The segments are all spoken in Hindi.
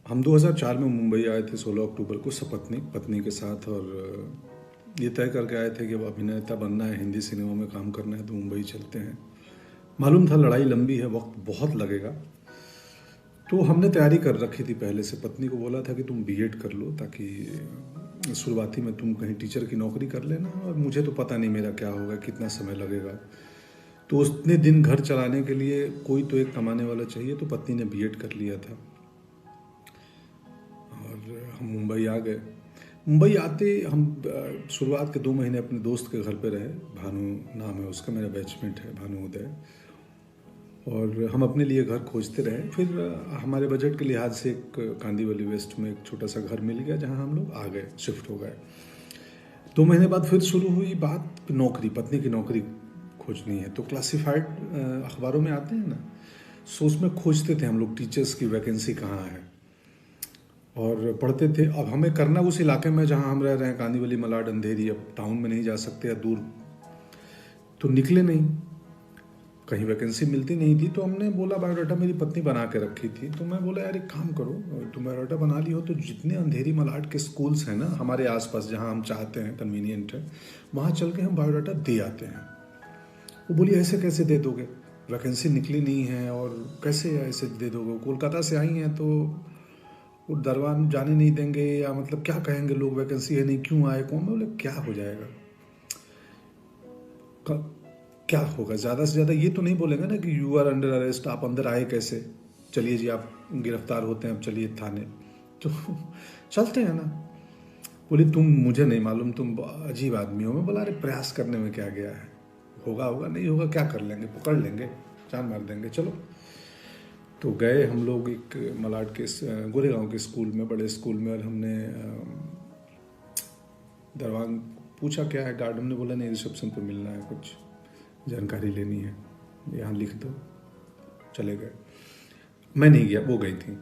हम 2004 में मुंबई आए थे 16 अक्टूबर को सपत्नी पत्नी के साथ। और ये तय करके आए थे कि अब अभिनेता बनना है, हिंदी सिनेमा में काम करना है तो मुंबई चलते हैं। मालूम था लड़ाई लंबी है, वक्त बहुत लगेगा। तो हमने तैयारी कर रखी थी पहले से। पत्नी को बोला था कि तुम बीएड कर लो ताकि शुरुआती में तुम कहीं टीचर की नौकरी कर लेना, और मुझे तो पता नहीं मेरा क्या होगा, कितना समय लगेगा। तो उतने दिन घर चलाने के लिए कोई तो एक कमाने वाला चाहिए, तो पत्नी ने बीएड कर लिया था और हम मुंबई आ गए। मुंबई आते हम शुरुआत के 2 महीने अपने दोस्त के घर पे रहे। भानु नाम है उसका, मेरा बैचमेट है भानु उदय। और हम अपने लिए घर खोजते रहे। फिर हमारे बजट के लिहाज से एक कांदीवली वेस्ट में एक छोटा सा घर मिल गया, जहाँ हम लोग आ गए, शिफ्ट हो गए। 2 महीने बाद फिर शुरू हुई बात नौकरी, पत्नी की नौकरी खोजनी है। तो क्लासिफाइड अखबारों में आते हैं ना, सो उसमें खोजते थे हम लोग टीचर्स की वैकेंसी कहाँ है, और पढ़ते थे। अब हमें करना उस इलाके में जहाँ हम रह रहे हैं, कांदीवली, मलाड, अंधेरी। अब टाउन में नहीं जा सकते या दूर, तो निकले नहीं, कहीं वैकेंसी मिलती नहीं थी। तो हमने बोला, बायोडाटा मेरी पत्नी बना के रखी थी, तो मैं बोला यार एक काम करो, तुम बायोडाटा बना ली हो तो जितने अंधेरी मलाड के स्कूल्स हैं ना हमारे आसपास, जहाँ हम चाहते हैं, कन्वीनियंट है, वहाँ चल के हम बायोडाटा दे आते हैं। वो बोली ऐसे कैसे दे दोगे, वैकेंसी निकली नहीं है और कैसे ऐसे दे दोगे, कोलकाता से आई हैं तो वो दरबार जाने नहीं देंगे, या मतलब क्या कहेंगे लोग, वैकेंसी है नहीं, क्यों आए कौन। बोले क्या हो जाएगा, क्या होगा, ज़्यादा से ज़्यादा ये तो नहीं बोलेंगे ना कि यू आर अंडर अरेस्ट, आप अंदर आए कैसे, चलिए जी आप गिरफ्तार होते हैं, अब चलिए थाने। तो चलते हैं ना। बोली तुम, मुझे नहीं मालूम, तुम अजीब आदमी हो। मैं बोला अरे प्रयास करने में क्या गया है, होगा होगा, नहीं होगा क्या कर लेंगे, पकड़ लेंगे, जान मार देंगे, चलो। तो गए हम लोग एक मलाड के गोरेगांव के स्कूल में, बड़े स्कूल में, और हमने दरवान पूछा क्या है, गार्डन ने बोला नहीं रिसेप्शन पर मिलना है, कुछ जानकारी लेनी है, यहाँ लिख दो। चले गए, मैं नहीं गया, वो गई थी,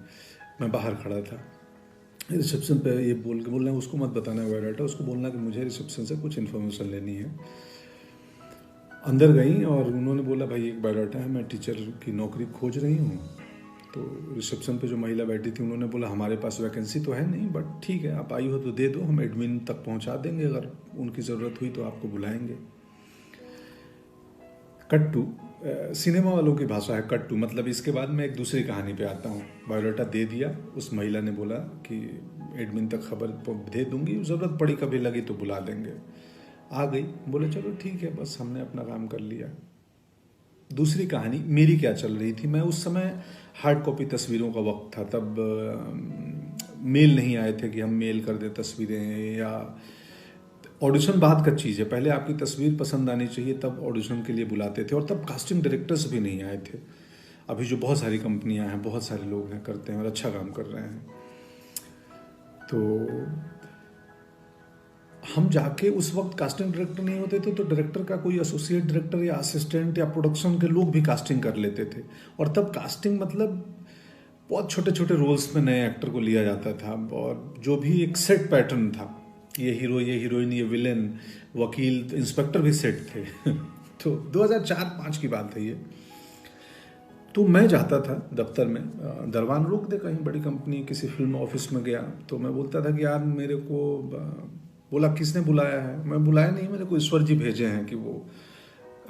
मैं बाहर खड़ा था। रिसेप्शन पे ये बोलना उसको मत बताना बायोडाटा, उसको बोलना कि मुझे रिसेप्शन से कुछ इन्फॉर्मेशन लेनी है। अंदर गई और उन्होंने बोला भाई एक बायोडाटा है, मैं टीचर की नौकरी खोज रही हूँ। तो रिसेप्शन पे जो महिला बैठी थी उन्होंने बोला हमारे पास वैकेंसी तो है नहीं, बट ठीक है आप आई हो तो दे दो, हम एडमिन तक पहुँचा देंगे, अगर उनकी ज़रूरत हुई तो आपको बुलाएंगे। कट्टू सिनेमा वालों की भाषा है कट्टू, मतलब इसके बाद मैं एक दूसरी कहानी पे आता हूँ। बायोडाटा दे दिया, उस महिला ने बोला कि एडमिन तक खबर दे दूंगी, ज़रूरत पड़ी कभी लगी तो बुला देंगे। आ गई, बोले चलो ठीक है, बस हमने अपना काम कर लिया। दूसरी कहानी मेरी क्या चल रही थी, मैं उस समय हार्ड कॉपी तस्वीरों का वक्त था, तब मेल नहीं आए थे कि हम मेल कर दें तस्वीरें, या ऑडिशन बाद का चीज़ है, पहले आपकी तस्वीर पसंद आनी चाहिए तब ऑडिशन के लिए बुलाते थे। और तब कास्टिंग डायरेक्टर्स भी नहीं आए थे। अभी जो बहुत सारी कंपनियां हैं, बहुत सारे लोग हैं, करते हैं और अच्छा काम कर रहे हैं। तो हम जाके, उस वक्त कास्टिंग डायरेक्टर नहीं होते थे तो डायरेक्टर का कोई एसोसिएट डायरेक्टर या असिस्टेंट या प्रोडक्शन के लोग भी कास्टिंग कर लेते थे। और तब कास्टिंग मतलब बहुत छोटे छोटे रोल्स में नए एक्टर को लिया जाता था, और जो भी एक सेट पैटर्न था, ये हीरो, ये हीरोइन, ये विलेन, वकील, इंस्पेक्टर भी सेट थे। तो 2004-5 की बात है ये। तो मैं जाता था दफ्तर में, दरवान रोक दे कहीं बड़ी कंपनी, किसी फिल्म ऑफिस में गया तो मैं बोलता था कि यार मेरे को, बोला किसने बुलाया है, मैं बुलाया नहीं, मेरे को ईश्वर जी भेजे हैं कि वो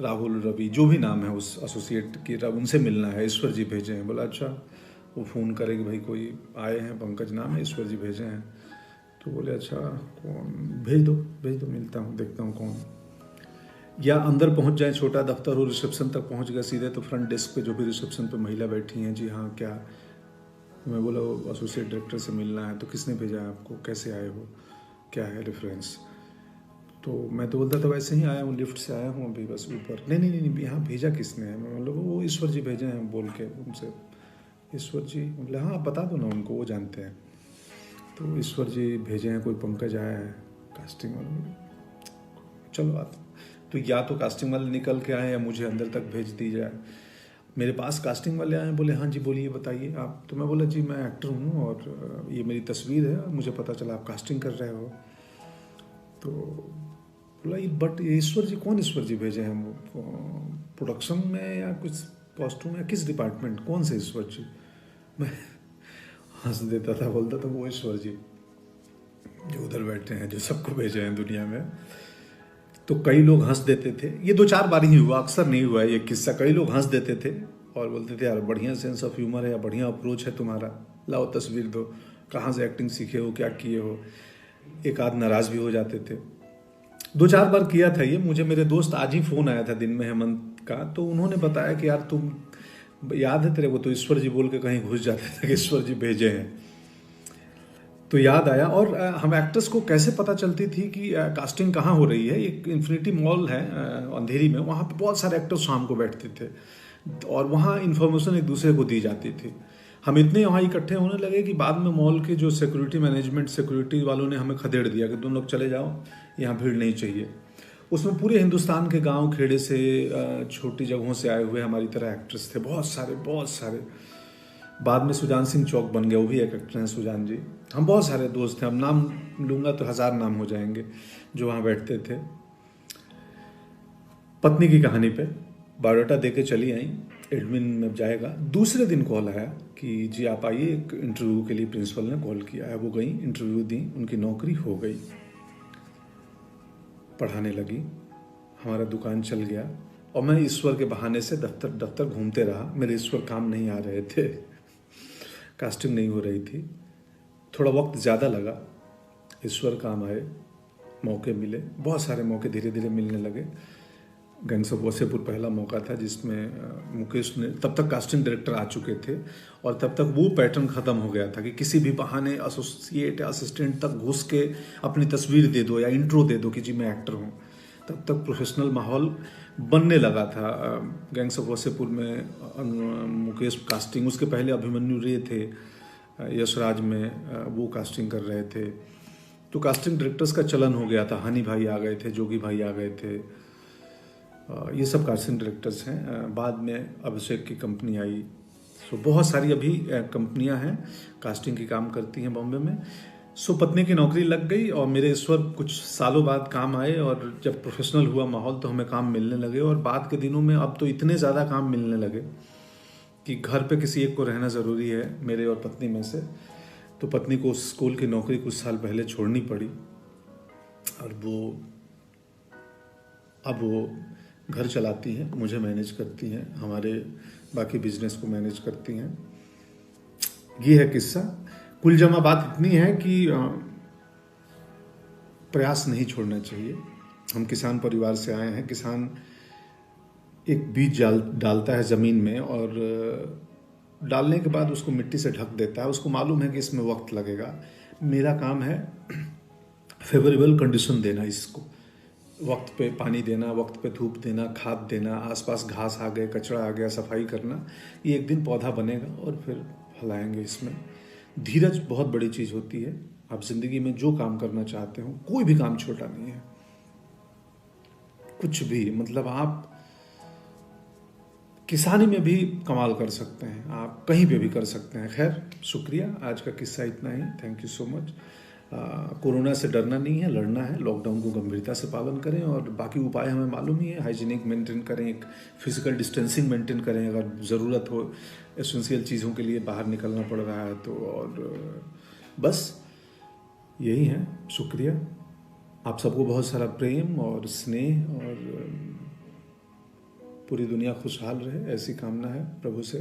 राहुल, रवि, जो भी नाम है उस एसोसिएट की, उनसे मिलना है, ईश्वर जी भेजे हैं। बोला अच्छा। वो फ़ोन करे कि भाई कोई आए हैं, पंकज नाम है, ईश्वर जी भेजे हैं। तो बोले अच्छा कौन, भेज दो, मिलता हूँ, देखता हूँ कौन। या अंदर पहुँच जाए, छोटा दफ्तर हो, रिसेप्शन तक पहुँच गए सीधे, तो फ्रंट डेस्क पे जो भी रिसेप्शन पे महिला बैठी हैं, जी हाँ क्या। मैं बोला वो एसोसिएट डायरेक्टर से मिलना है। तो किसने भेजा है आपको, कैसे आए हो, क्या है रेफरेंस। तो मैं तो बोलता था वैसे ही आया हूँ, लिफ्ट से आया हूँ अभी बस ऊपर। नहीं, यहाँ भेजा किसने है। मैं मतलब वो ईश्वर जी भेजे हैं बोल के उनसे। ईश्वर जी, बोले हाँ आप बता दो ना उनको, वो जानते हैं। तो ईश्वर जी भेजे हैं, कोई पंकज आया है कास्टिंग वाले। चलो आता। तो या तो कास्टिंग वाले निकल के आए या मुझे अंदर तक भेज दी जाए। मेरे पास कास्टिंग वाले आए, बोले हाँ जी बोलिए बताइए आप। तो मैं बोला जी मैं एक्टर हूँ और ये मेरी तस्वीर है, मुझे पता चला आप कास्टिंग कर रहे हो। तो बोला ये बट ईश्वर जी, कौन ईश्वर जी भेजे हैं, वो प्रोडक्शन में या कुछ कॉस्ट्यूम या किस डिपार्टमेंट, कौन से ईश्वर जी। मैं हंस देता था, बोलता था वो ईश्वर जी जो उधर बैठे हैं, जो सबको भेजे हैं दुनिया में। तो कई लोग हंस देते थे, ये 2-4 बार ही हुआ, अक्सर नहीं हुआ ये किस्सा। कई लोग हंस देते थे और बोलते थे यार बढ़िया सेंस ऑफ ह्यूमर है या बढ़िया अप्रोच है तुम्हारा, लाओ तस्वीर दो, कहाँ से एक्टिंग सीखे हो, क्या किए हो। एक आध नाराज भी हो जाते थे। 2-4 बार किया था ये। मुझे मेरे दोस्त आज ही फ़ोन आया था दिन में, हेमंत का, तो उन्होंने बताया कि यार तुम याद है तेरे को तो ईश्वर जी बोल के कहीं घुस जाते थे कि ईश्वर जी भेजे हैं। तो याद आया। और हम एक्टर्स को कैसे पता चलती थी कि कास्टिंग कहाँ हो रही है। एक इन्फिनिटी मॉल है अंधेरी में, वहाँ पे बहुत सारे एक्टर्स शाम को बैठते थे और वहाँ इन्फॉर्मेशन एक दूसरे को दी जाती थी। हम इतने वहाँ इकट्ठे होने लगे कि बाद में मॉल के जो सिक्योरिटी मैनेजमेंट, सिक्योरिटी वालों ने हमें खदेड़ दिया कि तुम लोग चले जाओ, यहाँ भीड़ नहीं चाहिए। उसमें पूरे हिंदुस्तान के गांव खेड़े से, छोटी जगहों से आए हुए हमारी तरह एक्ट्रेस थे, बहुत सारे बहुत सारे। बाद में सुजान सिंह चौक बन गया, वो भी एक एक्टर हैं सुजान जी। हम बहुत सारे दोस्त हैं, अब नाम लूँगा तो 1000 नाम हो जाएंगे जो वहाँ बैठते थे। पत्नी की कहानी पे बायोडाटा दे के चली आई, एडमिन में जाएगा। दूसरे दिन कॉल आया कि जी आप आइए, एक इंटरव्यू के लिए प्रिंसिपल ने कॉल किया है। वो गई, इंटरव्यू दी, उनकी नौकरी हो गई। पढ़ाने लगी, हमारा दुकान चल गया और मैं ईश्वर के बहाने से दफ्तर दफ्तर घूमते रहा। मेरे ईश्वर काम नहीं आ रहे थे, कास्टिंग नहीं हो रही थी। थोड़ा वक्त ज़्यादा लगा, ईश्वर काम आए, मौके मिले, बहुत सारे मौके धीरे धीरे मिलने लगे। गैंग्स ऑफ वासेपुर पहला मौका था जिसमें मुकेश ने, तब तक कास्टिंग डायरेक्टर आ चुके थे और तब तक वो पैटर्न ख़त्म हो गया था कि किसी भी बहाने एसोसिएट या असिस्टेंट तक घुस के अपनी तस्वीर दे दो या इंट्रो दे दो कि जी मैं एक्टर हूँ। तब तक प्रोफेशनल माहौल बनने लगा था। गैंग्स ऑफ वासेपुर में मुकेश कास्टिंग, उसके पहले अभिमन्यु रे थे यशराज में, वो कास्टिंग कर रहे थे। तो कास्टिंग डायरेक्टर्स का चलन हो गया था। हनी भाई आ गए थे, जोगी भाई आ गए थे, ये सब कास्टिंग डायरेक्टर्स हैं। बाद में अभिषेक की कंपनी आई। सो बहुत सारी अभी कंपनियां हैं कास्टिंग की काम करती हैं बॉम्बे में। सो पत्नी की नौकरी लग गई और मेरे ईश्वर कुछ सालों बाद काम आए और जब प्रोफेशनल हुआ माहौल तो हमें काम मिलने लगे। और बाद के दिनों में अब तो इतने ज़्यादा काम मिलने लगे कि घर पे किसी एक को रहना ज़रूरी है, मेरे और पत्नी में से। तो पत्नी को स्कूल की नौकरी कुछ साल पहले छोड़नी पड़ी और अब वो घर चलाती हैं, मुझे मैनेज करती हैं, हमारे बाकी बिजनेस को मैनेज करती हैं। ये है किस्सा। कुल जमा बात इतनी है कि प्रयास नहीं छोड़ना चाहिए। हम किसान परिवार से आए हैं। किसान एक बीज डालता है ज़मीन में और डालने के बाद उसको मिट्टी से ढक देता है। उसको मालूम है कि इसमें वक्त लगेगा। मेरा काम है फेवरेबल कंडीशन देना, इसको वक्त पे पानी देना, वक्त पे धूप देना, खाद देना, आसपास घास आ गए, कचरा आ गया, सफाई करना। ये एक दिन पौधा बनेगा और फिर फलाएंगे। इसमें धीरज बहुत बड़ी चीज़ होती है। आप जिंदगी में जो काम करना चाहते हो, कोई भी काम छोटा नहीं है, कुछ भी, मतलब आप किसानी में भी कमाल कर सकते हैं, आप कहीं पे भी कर सकते हैं। खैर, शुक्रिया, आज का किस्सा इतना ही। Thank you so much. Corona से डरना नहीं है, लड़ना है। लॉकडाउन को गंभीरता से पालन करें और बाकी उपाय हमें मालूम ही है। हाइजीनिक मेंटेन करें, एक फिजिकल डिस्टेंसिंग मेंटेन करें, अगर ज़रूरत हो एसेंशियल चीज़ों के लिए बाहर निकलना पड़ रहा है तो। और बस यही है। शुक्रिया। आप सबको बहुत सारा प्रेम और स्नेह, और पूरी दुनिया खुशहाल रहे, ऐसी कामना है प्रभु से।